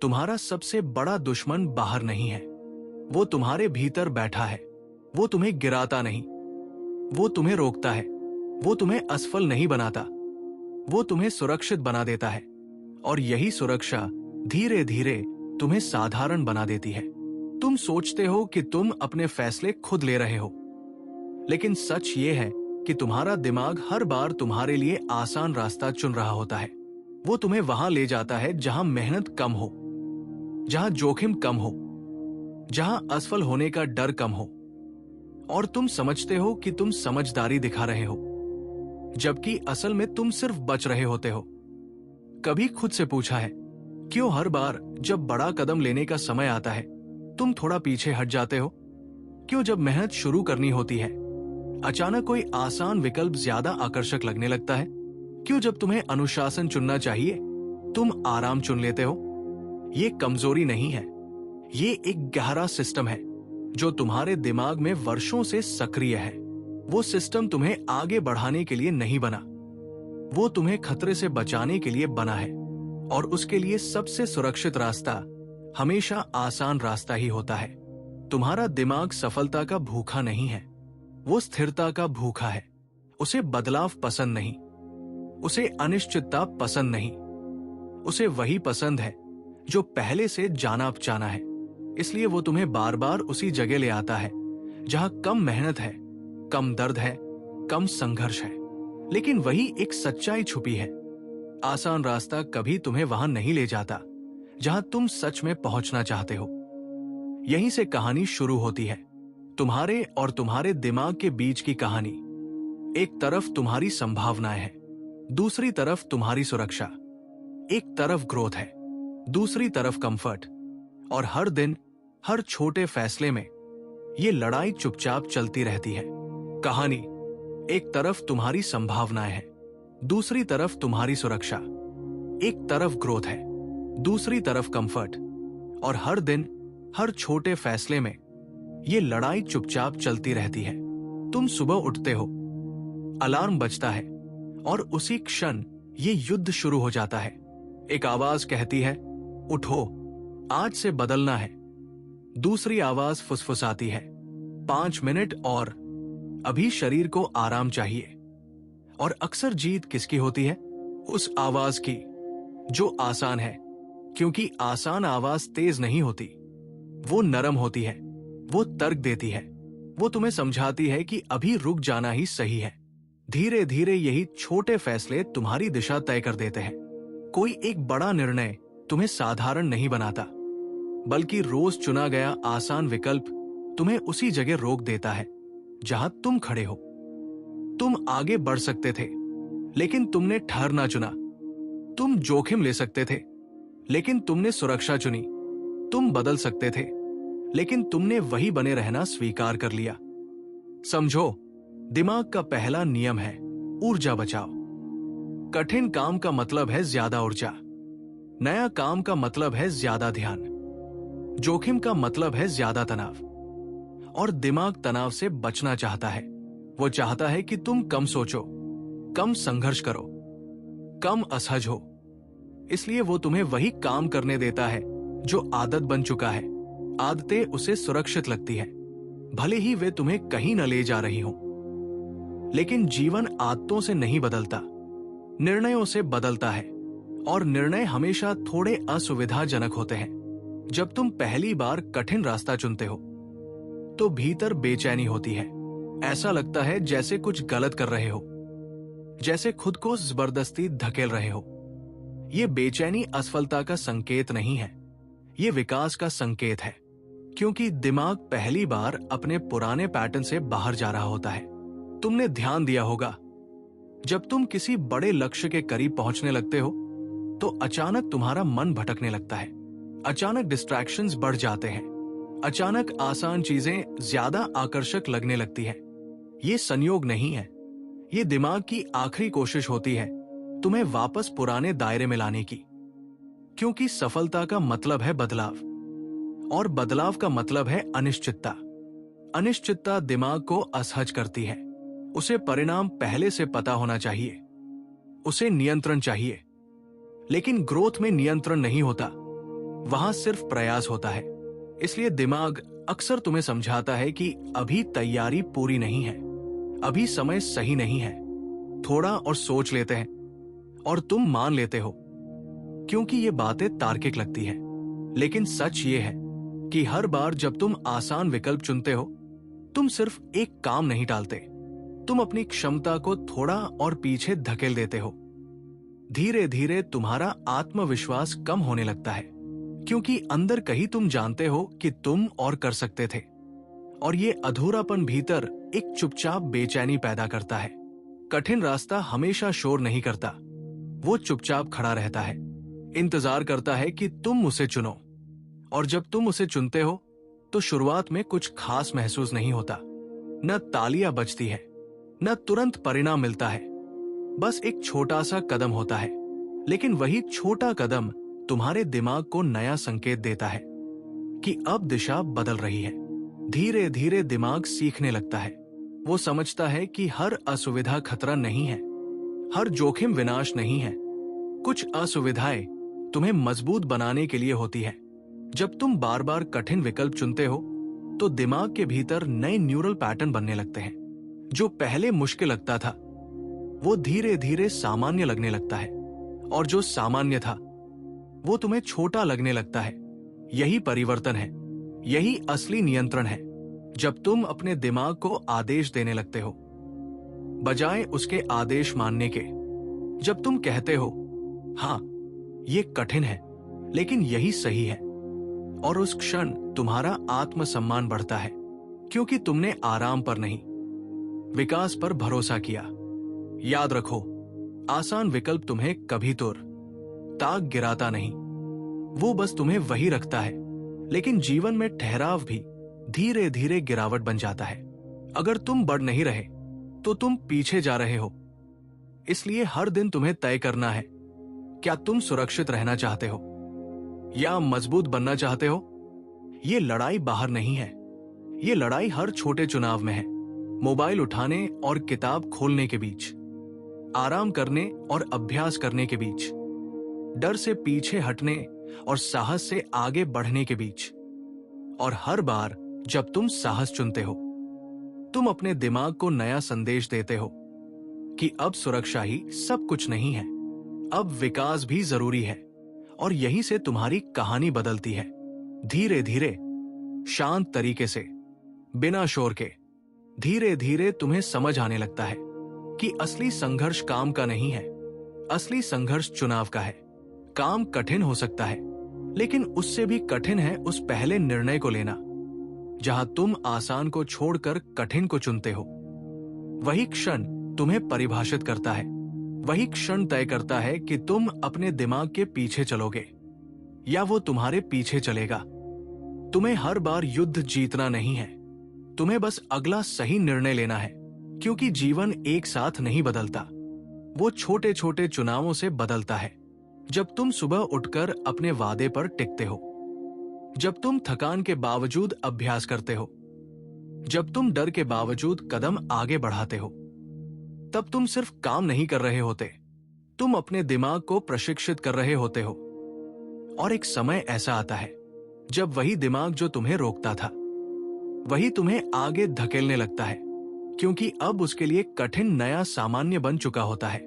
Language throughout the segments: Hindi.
तुम्हारा सबसे बड़ा दुश्मन बाहर नहीं है, वो तुम्हारे भीतर बैठा है। वो तुम्हें गिराता नहीं, वो तुम्हें रोकता है। वो तुम्हें असफल नहीं बनाता, वो तुम्हें सुरक्षित बना देता है। और यही सुरक्षा धीरे धीरे तुम्हें साधारण बना देती है। तुम सोचते हो कि तुम अपने फैसले खुद ले रहे हो, लेकिन सच ये है कि तुम्हारा दिमाग हर बार तुम्हारे लिए आसान रास्ता चुन रहा होता है। वो तुम्हें वहां ले जाता है जहां मेहनत कम हो, जहां जोखिम कम हो, जहां असफल होने का डर कम हो। और तुम समझते हो कि तुम समझदारी दिखा रहे हो, जबकि असल में तुम सिर्फ बच रहे होते हो। कभी खुद से पूछा है, क्यों हर बार जब बड़ा कदम लेने का समय आता है तुम थोड़ा पीछे हट जाते हो? क्यों जब मेहनत शुरू करनी होती है अचानक कोई आसान विकल्प ज्यादा आकर्षक लगने लगता है? क्यों जब तुम्हें अनुशासन चुनना चाहिए तुम आराम चुन लेते हो? ये कमजोरी नहीं है, ये एक गहरा सिस्टम है जो तुम्हारे दिमाग में वर्षों से सक्रिय है। वो सिस्टम तुम्हें आगे बढ़ाने के लिए नहीं बना, वो तुम्हें खतरे से बचाने के लिए बना है। और उसके लिए सबसे सुरक्षित रास्ता हमेशा आसान रास्ता ही होता है। तुम्हारा दिमाग सफलता का भूखा नहीं है, वो स्थिरता का भूखा है। उसे बदलाव पसंद नहीं, उसे अनिश्चितता पसंद नहीं, उसे वही पसंद है जो पहले से जाना पहचाना है। इसलिए वो तुम्हें बार बार उसी जगह ले आता है जहां कम मेहनत है, कम दर्द है, कम संघर्ष है, लेकिन वही एक सच्चाई छुपी है। आसान रास्ता कभी तुम्हें वहां नहीं ले जाता जहां तुम सच में पहुंचना चाहते हो। यहीं से कहानी शुरू होती है, तुम्हारे और तुम्हारे दिमाग के बीच की कहानी। एक तरफ तुम्हारी संभावनाएं हैं, दूसरी तरफ तुम्हारी सुरक्षा। एक तरफ ग्रोथ है, दूसरी तरफ कंफर्ट। और हर दिन, हर छोटे फैसले में ये लड़ाई चुपचाप चलती रहती है। कहानी, एक तरफ तुम्हारी संभावनाएं हैं, दूसरी तरफ तुम्हारी सुरक्षा। एक तरफ ग्रोथ है, दूसरी तरफ कंफर्ट। और हर दिन, हर छोटे फैसले में ये लड़ाई चुपचाप चलती रहती है। तुम सुबह उठते हो, अलार्म बजता है और उसी क्षण ये युद्ध शुरू हो जाता है। एक आवाज कहती है, उठो, आज से बदलना है। दूसरी आवाज फुसफुसाती है, 5 मिनट और, अभी शरीर को आराम चाहिए। और अक्सर जीत किसकी होती है? उस आवाज की जो आसान है, क्योंकि आसान आवाज तेज नहीं होती, वो नरम होती है, वो तर्क देती है, वो तुम्हें समझाती है कि अभी रुक जाना ही सही है। धीरे धीरे यही छोटे फैसले तुम्हारी दिशा तय कर देते हैं। कोई एक बड़ा निर्णय तुम्हें साधारण नहीं बनाता, बल्कि रोज चुना गया आसान विकल्प तुम्हें उसी जगह रोक देता है जहां तुम खड़े हो। तुम आगे बढ़ सकते थे, लेकिन तुमने ठहरना चुना। तुम जोखिम ले सकते थे, लेकिन तुमने सुरक्षा चुनी। तुम बदल सकते थे, लेकिन तुमने वही बने रहना स्वीकार कर लिया। समझो, दिमाग का पहला नियम है ऊर्जा बचाओ। कठिन काम का मतलब है ज्यादा ऊर्जा, नया काम का मतलब है ज्यादा ध्यान, जोखिम का मतलब है ज्यादा तनाव। और दिमाग तनाव से बचना चाहता है। वो चाहता है कि तुम कम सोचो, कम संघर्ष करो, कम असहज हो। इसलिए वो तुम्हें वही काम करने देता है जो आदत बन चुका है। आदतें उसे सुरक्षित लगती है, भले ही वे तुम्हें कहीं न ले जा रही हों। लेकिन जीवन आदतों से नहीं बदलता, निर्णयों से बदलता है। और निर्णय हमेशा थोड़े असुविधाजनक होते हैं। जब तुम पहली बार कठिन रास्ता चुनते हो तो भीतर बेचैनी होती है। ऐसा लगता है जैसे कुछ गलत कर रहे हो, जैसे खुद को जबरदस्ती धकेल रहे हो। ये बेचैनी असफलता का संकेत नहीं है, ये विकास का संकेत है, क्योंकि दिमाग पहली बार अपने पुराने पैटर्न से बाहर जा रहा होता है। तुमने ध्यान दिया होगा, जब तुम किसी बड़े लक्ष्य के करीब पहुंचने लगते हो तो अचानक तुम्हारा मन भटकने लगता है, अचानक डिस्ट्रैक्शंस बढ़ जाते हैं, अचानक आसान चीजें ज्यादा आकर्षक लगने लगती है। ये संयोग नहीं है, ये दिमाग की आखिरी कोशिश होती है तुम्हें वापस पुराने दायरे में लाने की। क्योंकि सफलता का मतलब है बदलाव, और बदलाव का मतलब है अनिश्चितता। अनिश्चितता दिमाग को असहज करती है। उसे परिणाम पहले से पता होना चाहिए, उसे नियंत्रण चाहिए। लेकिन ग्रोथ में नियंत्रण नहीं होता, वहां सिर्फ प्रयास होता है। इसलिए दिमाग अक्सर तुम्हें समझाता है कि अभी तैयारी पूरी नहीं है, अभी समय सही नहीं है। थोड़ा और सोच लेते हैं और तुम मान लेते हो, क्योंकि ये बातें तार्किक लगती है। लेकिन सच ये है कि हर बार जब तुम आसान विकल्प चुनते हो, तुम सिर्फ एक काम नहीं टालते, तुम अपनी क्षमता को थोड़ा और पीछे धकेल देते हो। धीरे धीरे तुम्हारा आत्मविश्वास कम होने लगता है, क्योंकि अंदर कहीं तुम जानते हो कि तुम और कर सकते थे। और ये अधूरापन भीतर एक चुपचाप बेचैनी पैदा करता है। कठिन रास्ता हमेशा शोर नहीं करता, वो चुपचाप खड़ा रहता है, इंतजार करता है कि तुम उसे चुनो। और जब तुम उसे चुनते हो तो शुरुआत में कुछ खास महसूस नहीं होता, न तालियां बजती है, न तुरंत परिणाम मिलता है। बस एक छोटा सा कदम होता है, लेकिन वही छोटा कदम तुम्हारे दिमाग को नया संकेत देता है कि अब दिशा बदल रही है। धीरे धीरे दिमाग सीखने लगता है। वो समझता है कि हर असुविधा खतरा नहीं है, हर जोखिम विनाश नहीं है। कुछ असुविधाएं तुम्हें मजबूत बनाने के लिए होती है। जब तुम बार बार कठिन विकल्प चुनते हो तो दिमाग के भीतर नए न्यूरल पैटर्न बनने लगते हैं। जो पहले मुश्किल लगता था वो धीरे धीरे सामान्य लगने लगता है, और जो सामान्य था वो तुम्हें छोटा लगने लगता है। यही परिवर्तन है, यही असली नियंत्रण है। जब तुम अपने दिमाग को आदेश देने लगते हो बजाय उसके आदेश मानने के। जब तुम कहते हो, हाँ ये कठिन है लेकिन यही सही है, और उस क्षण तुम्हारा आत्मसम्मान बढ़ता है, क्योंकि तुमने आराम पर नहीं, विकास पर भरोसा किया। याद रखो, आसान विकल्प तुम्हें कभी ताक गिराता नहीं, वो बस तुम्हें वही रखता है। लेकिन जीवन में ठहराव भी धीरे धीरे गिरावट बन जाता है। अगर तुम बढ़ नहीं रहे तो तुम पीछे जा रहे हो। इसलिए हर दिन तुम्हें तय करना है, क्या तुम सुरक्षित रहना चाहते हो या मजबूत बनना चाहते हो। ये लड़ाई बाहर नहीं है, ये लड़ाई हर छोटे चुनाव में है। मोबाइल उठाने और किताब खोलने के बीच, आराम करने और अभ्यास करने के बीच, डर से पीछे हटने और साहस से आगे बढ़ने के बीच। और हर बार जब तुम साहस चुनते हो, तुम अपने दिमाग को नया संदेश देते हो कि अब सुरक्षा ही सब कुछ नहीं है, अब विकास भी जरूरी है। और यहीं से तुम्हारी कहानी बदलती है, धीरे धीरे, शांत तरीके से, बिना शोर के। धीरे धीरे तुम्हें समझ आने लगता है कि असली संघर्ष काम का नहीं है, असली संघर्ष चुनाव का है। काम कठिन हो सकता है, लेकिन उससे भी कठिन है उस पहले निर्णय को लेना जहां तुम आसान को छोड़कर कठिन को चुनते हो। वही क्षण तुम्हें परिभाषित करता है, वही क्षण तय करता है कि तुम अपने दिमाग के पीछे चलोगे या वो तुम्हारे पीछे चलेगा। तुम्हें हर बार युद्ध जीतना नहीं है, तुम्हें बस अगला सही निर्णय लेना है, क्योंकि जीवन एक साथ नहीं बदलता, वो छोटे छोटे चुनावों से बदलता है। जब तुम सुबह उठकर अपने वादे पर टिकते हो, जब तुम थकान के बावजूद अभ्यास करते हो, जब तुम डर के बावजूद कदम आगे बढ़ाते हो, तब तुम सिर्फ काम नहीं कर रहे होते, तुम अपने दिमाग को प्रशिक्षित कर रहे होते हो। और एक समय ऐसा आता है जब वही दिमाग जो तुम्हें रोकता था, वही तुम्हें आगे धकेलने लगता है, क्योंकि अब उसके लिए कठिन नया सामान्य बन चुका होता है।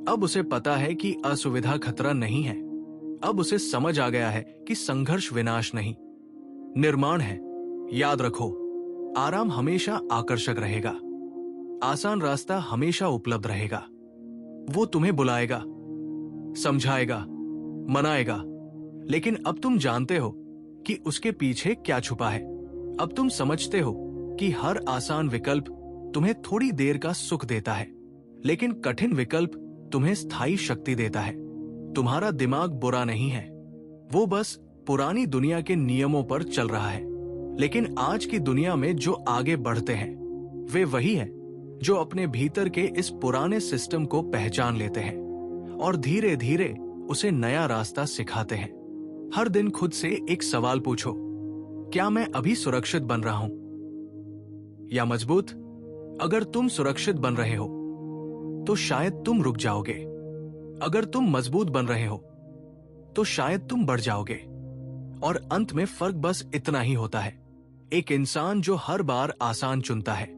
अब उसे पता है कि असुविधा खतरा नहीं है, अब उसे समझ आ गया है कि संघर्ष विनाश नहीं, निर्माण है। याद रखो, आराम हमेशा आकर्षक रहेगा, आसान रास्ता हमेशा उपलब्ध रहेगा। वो तुम्हें बुलाएगा, समझाएगा, मनाएगा, लेकिन अब तुम जानते हो कि उसके पीछे क्या छुपा है। अब तुम समझते हो कि हर आसान विकल्प तुम्हें थोड़ी देर का सुख देता है, लेकिन कठिन विकल्प तुम्हें स्थायी शक्ति देता है। तुम्हारा दिमाग बुरा नहीं है, वो बस पुरानी दुनिया के नियमों पर चल रहा है। लेकिन आज की दुनिया में जो आगे बढ़ते हैं वे वही हैं जो अपने भीतर के इस पुराने सिस्टम को पहचान लेते हैं और धीरे धीरे उसे नया रास्ता सिखाते हैं। हर दिन खुद से एक सवाल पूछो, क्या मैं अभी सुरक्षित बन रहा हूं या मजबूत? अगर तुम सुरक्षित बन रहे हो तो शायद तुम रुक जाओगे, अगर तुम मजबूत बन रहे हो तो शायद तुम बढ़ जाओगे। और अंत में फर्क बस इतना ही होता है। एक इंसान जो हर बार आसान चुनता है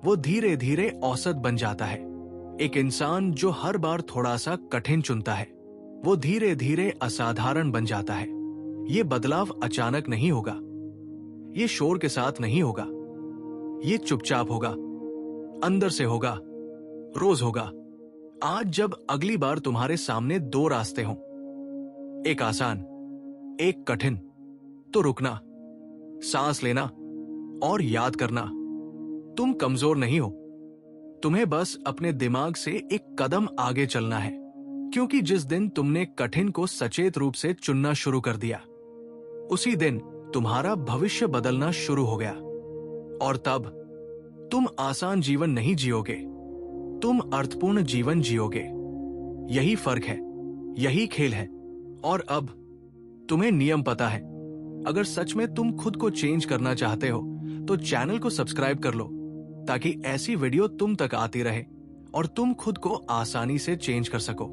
वो धीरे धीरे औसत बन जाता है। एक इंसान जो हर बार थोड़ा सा कठिन चुनता है वो धीरे धीरे असाधारण बन जाता है। ये बदलाव अचानक नहीं होगा, ये शोर के साथ नहीं होगा, ये चुपचाप होगा, अंदर से होगा, रोज होगा। आज जब अगली बार तुम्हारे सामने दो रास्ते हों, एक आसान, एक कठिन, तो रुकना, सांस लेना और याद करना, तुम कमजोर नहीं हो। तुम्हें बस अपने दिमाग से एक कदम आगे चलना है, क्योंकि जिस दिन तुमने कठिन को सचेत रूप से चुनना शुरू कर दिया, उसी दिन तुम्हारा भविष्य बदलना शुरू हो गया। और तब तुम आसान जीवन नहीं जियोगे, तुम अर्थपूर्ण जीवन जियोगे। यही फर्क है, यही खेल है। और अब तुम्हें नियम पता है। अगर सच में तुम खुद को चेंज करना चाहते हो तो चैनल को सब्सक्राइब कर लो, ताकि ऐसी वीडियो तुम तक आती रहे और तुम खुद को आसानी से चेंज कर सको।